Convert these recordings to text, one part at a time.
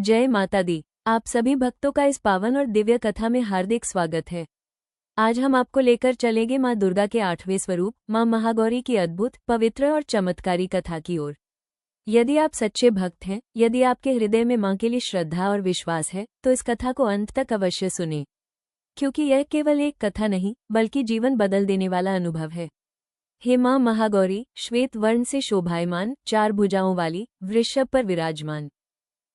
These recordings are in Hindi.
जय माता दी। आप सभी भक्तों का इस पावन और दिव्य कथा में हार्दिक स्वागत है। आज हम आपको लेकर चलेंगे माँ दुर्गा के 8वें स्वरूप माँ महागौरी की अद्भुत, पवित्र और चमत्कारी कथा की ओर। यदि आप सच्चे भक्त हैं, यदि आपके हृदय में माँ के लिए श्रद्धा और विश्वास है, तो इस कथा को अंत तक अवश्य सुनें, क्योंकि यह केवल एक कथा नहीं बल्कि जीवन बदल देने वाला अनुभव है। हे माँ महागौरी, श्वेत वर्ण से शोभायमान, 4 भुजाओं वाली, वृषभ पर विराजमान,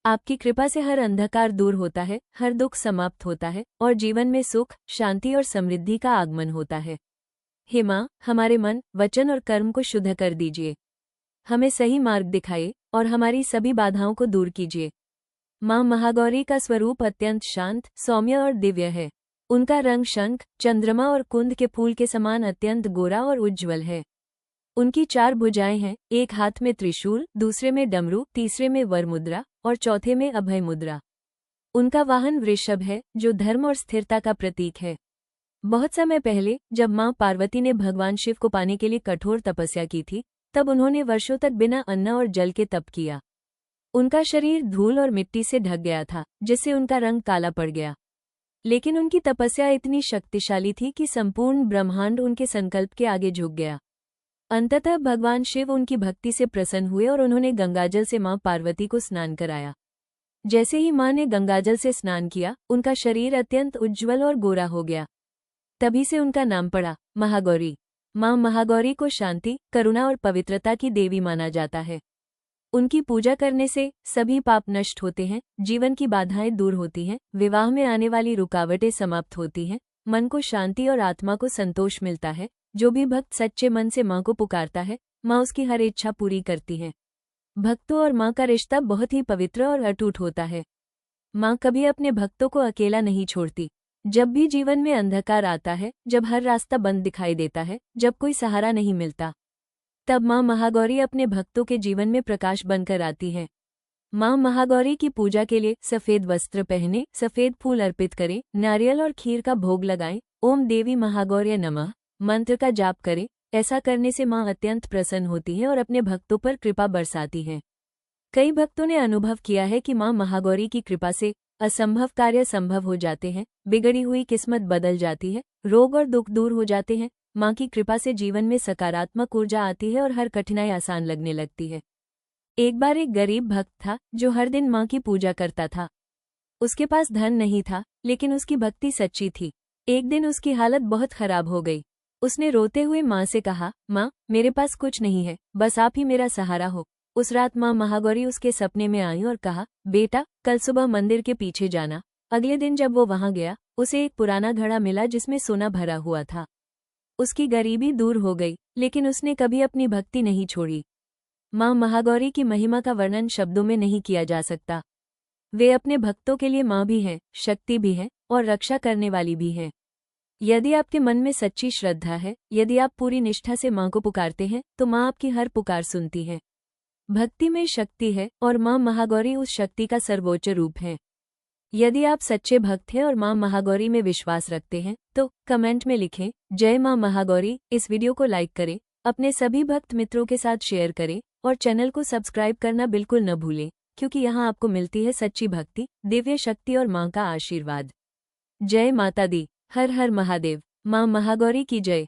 आपकी कृपा से हर अंधकार दूर होता है, हर दुख समाप्त होता है और जीवन में सुख, शांति और समृद्धि का आगमन होता है। हे माँ, हमारे मन, वचन और कर्म को शुद्ध कर दीजिए, हमें सही मार्ग दिखाइए और हमारी सभी बाधाओं को दूर कीजिए। माँ महागौरी का स्वरूप अत्यंत शांत, सौम्य और दिव्य है। उनका रंग शंख, चंद्रमा और कुंद के फूल के समान अत्यंत गोरा और उज्ज्वल है। उनकी 4 भुजाएं हैं, एक हाथ में त्रिशूल, दूसरे में डमरू, तीसरे में वर मुद्रा और चौथे में अभय मुद्रा। उनका वाहन वृषभ है, जो धर्म और स्थिरता का प्रतीक है। बहुत समय पहले जब मां पार्वती ने भगवान शिव को पाने के लिए कठोर तपस्या की थी, तब उन्होंने वर्षों तक बिना अन्न और जल के तप किया। उनका शरीर धूल और मिट्टी से ढक गया था, जिससे उनका रंग काला पड़ गया। लेकिन उनकी तपस्या इतनी शक्तिशाली थी कि संपूर्ण ब्रह्मांड उनके संकल्प के आगे झुक गया। अंततः भगवान शिव उनकी भक्ति से प्रसन्न हुए और उन्होंने गंगाजल से मां पार्वती को स्नान कराया। जैसे ही मां ने गंगाजल से स्नान किया, उनका शरीर अत्यंत उज्ज्वल और गोरा हो गया। तभी से उनका नाम पड़ा महागौरी। मां महागौरी को शांति, करुणा और पवित्रता की देवी माना जाता है। उनकी पूजा करने से सभी पाप नष्ट होते हैं, जीवन की बाधाएं दूर होती हैं, विवाह में आने वाली रुकावटें समाप्त होती हैं, मन को शांति और आत्मा को संतोष मिलता है। जो भी भक्त सच्चे मन से मां को पुकारता है, मां उसकी हर इच्छा पूरी करती है। भक्तों और मां का रिश्ता बहुत ही पवित्र और अटूट होता है। मां कभी अपने भक्तों को अकेला नहीं छोड़ती। जब भी जीवन में अंधकार आता है, जब हर रास्ता बंद दिखाई देता है, जब कोई सहारा नहीं मिलता, तब मां महागौरी अपने भक्तों के जीवन में प्रकाश बनकर आती है। मां महागौरी की पूजा के लिए सफेद वस्त्र पहने, सफेद फूल अर्पित करें, नारियल और खीर का भोग लगाएं, ओम देवी महागौर्य नमः मंत्र का जाप करें। ऐसा करने से मां अत्यंत प्रसन्न होती है और अपने भक्तों पर कृपा बरसाती है। कई भक्तों ने अनुभव किया है कि मां महागौरी की कृपा से असंभव कार्य संभव हो जाते हैं, बिगड़ी हुई किस्मत बदल जाती है, रोग और दुख दूर हो जाते हैं। मां की कृपा से जीवन में सकारात्मक ऊर्जा आती है और हर कठिनाई आसान लगने लगती है। एक बार एक गरीब भक्त था जो हर दिन मां की पूजा करता था। उसके पास धन नहीं था, लेकिन उसकी भक्ति सच्ची थी। एक दिन उसकी हालत बहुत खराब हो गई। उसने रोते हुए मां से कहा, मां, मेरे पास कुछ नहीं है, बस आप ही मेरा सहारा हो। उस रात मां महागौरी उसके सपने में आई और कहा, बेटा, कल सुबह मंदिर के पीछे जाना। अगले दिन जब वो वहां गया, उसे एक पुराना घड़ा मिला जिसमें सोना भरा हुआ था। उसकी गरीबी दूर हो गई, लेकिन उसने कभी अपनी भक्ति नहीं छोड़ी। मां महागौरी की महिमा का वर्णन शब्दों में नहीं किया जा सकता। वे अपने भक्तों के लिए मां भी हैं, शक्ति भी है और रक्षा करने वाली भी है। यदि आपके मन में सच्ची श्रद्धा है, यदि आप पूरी निष्ठा से मां को पुकारते हैं, तो मां आपकी हर पुकार सुनती है। भक्ति में शक्ति है और मां महागौरी उस शक्ति का सर्वोच्च रूप है। यदि आप सच्चे भक्त हैं और मां महागौरी में विश्वास रखते हैं, तो कमेंट में लिखें, जय मां महागौरी। इस वीडियो को लाइक करें, अपने सभी भक्त मित्रों के साथ शेयर करें और चैनल को सब्सक्राइब करना बिल्कुल न भूलें, क्योंकि यहाँ आपको मिलती है सच्ची भक्ति, दिव्य शक्ति और मां का आशीर्वाद। जय माता दी। हर हर महादेव। मां महागौरी की जय।